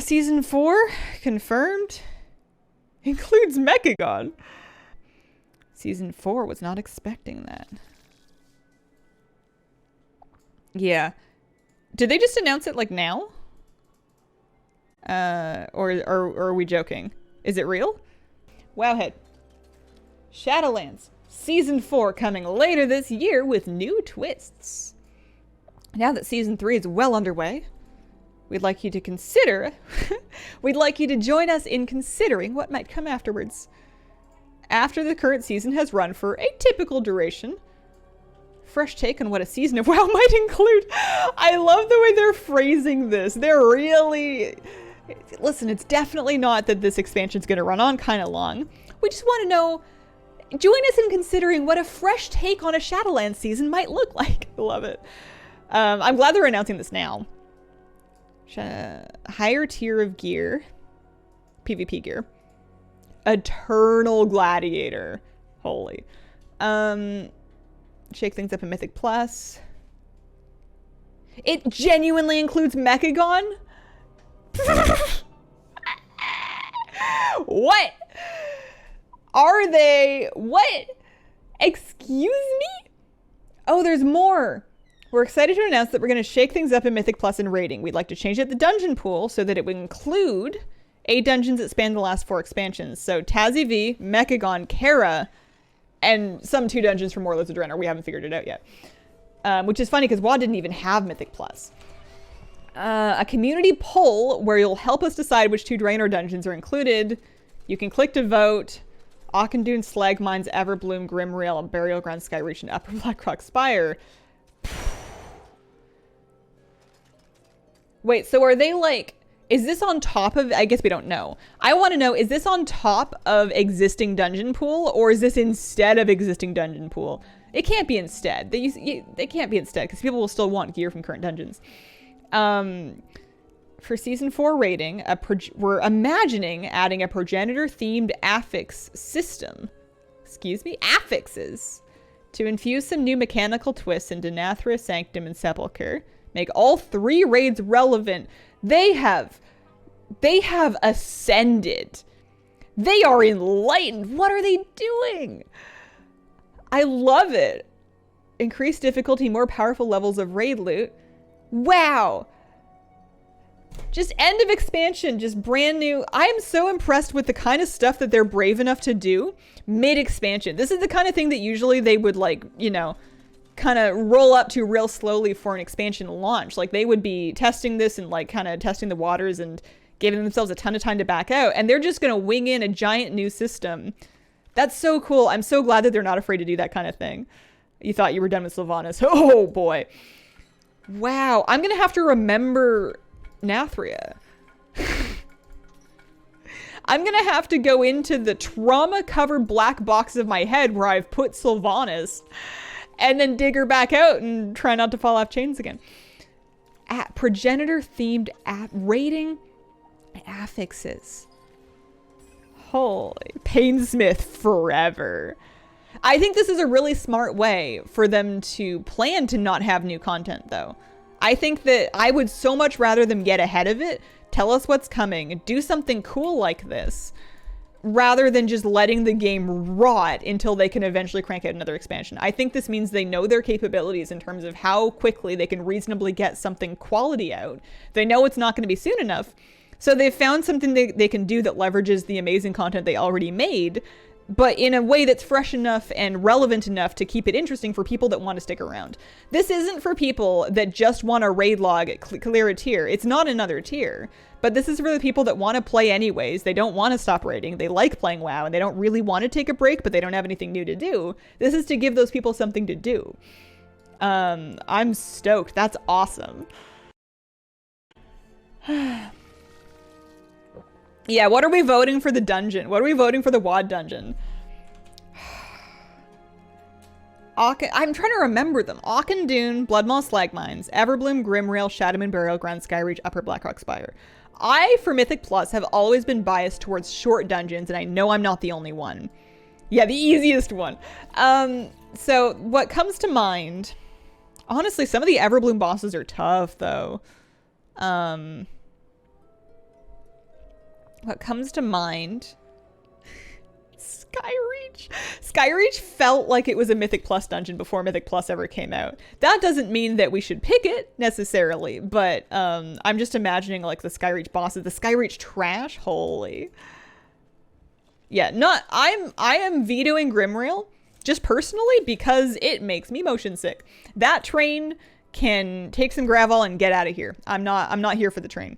Season 4, confirmed. Includes Mechagon. Season 4 was not expecting that. Yeah. Did they just announce it like now? Or are we joking? Is it real? Wowhead. Shadowlands. Season 4 coming later this year with new twists. Now that Season 3 is well underway, we'd like you to consider... we'd like you to join us in considering what might come afterwards. After the current season has run for a typical duration, fresh take on what a season of WoW might include. I love the way they're phrasing this. They're really... Listen, it's definitely not that this expansion's going to run on kind of long. We just want to know... Join us in considering what a fresh take on a Shadowlands season might look like. I love it. I'm glad they're announcing this now. Higher tier of gear. PvP gear. Eternal Gladiator. Holy. Shake things up in Mythic Plus. It genuinely includes Mechagon? What? Are they? What? Excuse me? Oh, there's more. We're excited to announce that we're going to shake things up in Mythic Plus and rating. We'd like to change it the dungeon pool so that it would include 8 dungeons that span the last 4 expansions. So Tazi V, Mechagon, Kara, and some 2 dungeons from Warlords of Draenor. We haven't figured it out yet. Which is funny because WoD didn't even have Mythic Plus. A community poll where you'll help us decide which 2 Draenor dungeons are included. You can click to vote. Auchindoun, Slag Mines, Everbloom, Grimrail, Burial Ground, Skyreach, and Upper Blackrock Spire. Wait, so are they like... Is this on top of... I guess we don't know. I want to know, is this on top of existing dungeon pool, or is this instead of existing dungeon pool? It can't be instead. They can't be instead, because people will still want gear from current dungeons. For Season 4 rating, we're imagining adding a progenitor-themed affix system. Excuse me? Affixes. To infuse some new mechanical twists into Nathra, Sanctum, and Sepulchre. Make all 3 raids relevant. They have ascended. They are enlightened. What are they doing? I love it. Increased difficulty, more powerful levels of raid loot. Wow. Just end of expansion, just brand new. I am so impressed with the kind of stuff that they're brave enough to do mid-expansion. This is the kind of thing that usually they would, like, you know, kind of roll up to real slowly for an expansion launch. Like, they would be testing this and, like, kind of testing the waters and giving themselves a ton of time to back out. And they're just going to wing in a giant new system. That's so cool. I'm so glad that they're not afraid to do that kind of thing. You thought you were done with Sylvanas. Oh, boy. Wow. I'm going to have to remember... Nathria. I'm gonna have to go into the trauma-covered black box of my head where I've put Sylvanas and then dig her back out and try not to fall off chains again. Progenitor-themed rating affixes. Holy. Painsmith forever. I think this is a really smart way for them to plan to not have new content, though. I think that I would so much rather them get ahead of it, tell us what's coming, do something cool like this, rather than just letting the game rot until they can eventually crank out another expansion. I think this means they know their capabilities in terms of how quickly they can reasonably get something quality out. They know it's not going to be soon enough, so they've found something they can do that leverages the amazing content they already made, but in a way that's fresh enough and relevant enough to keep it interesting for people that want to stick around. This isn't for people that just want a raid log, clear a tier. It's not another tier. But this is for the people that want to play anyways. They don't want to stop raiding. They like playing WoW, and they don't really want to take a break, but they don't have anything new to do. This is to give those people something to do. I'm stoked. That's awesome. Yeah, what are we voting for the dungeon? What are we voting for the WoD dungeon? I'm trying to remember them. Auchindoun, Bloodmaw Slag Mines, Everbloom, Grimrail, Shadowman Burial Ground, Skyreach, Upper Blackrock Spire. I, for Mythic Plus, have always been biased towards short dungeons, and I know I'm not the only one. Yeah, the easiest one. So what comes to mind... Honestly, some of the Everbloom bosses are tough, though. What comes to mind? Skyreach. Skyreach felt like it was a Mythic Plus dungeon before Mythic Plus ever came out. That doesn't mean that we should pick it necessarily, but I'm just imagining like the Skyreach bosses, the Skyreach trash. Holy. Yeah, I am vetoing Grimrail just personally because it makes me motion sick. That train can take some gravel and get out of here. I'm not here for the train.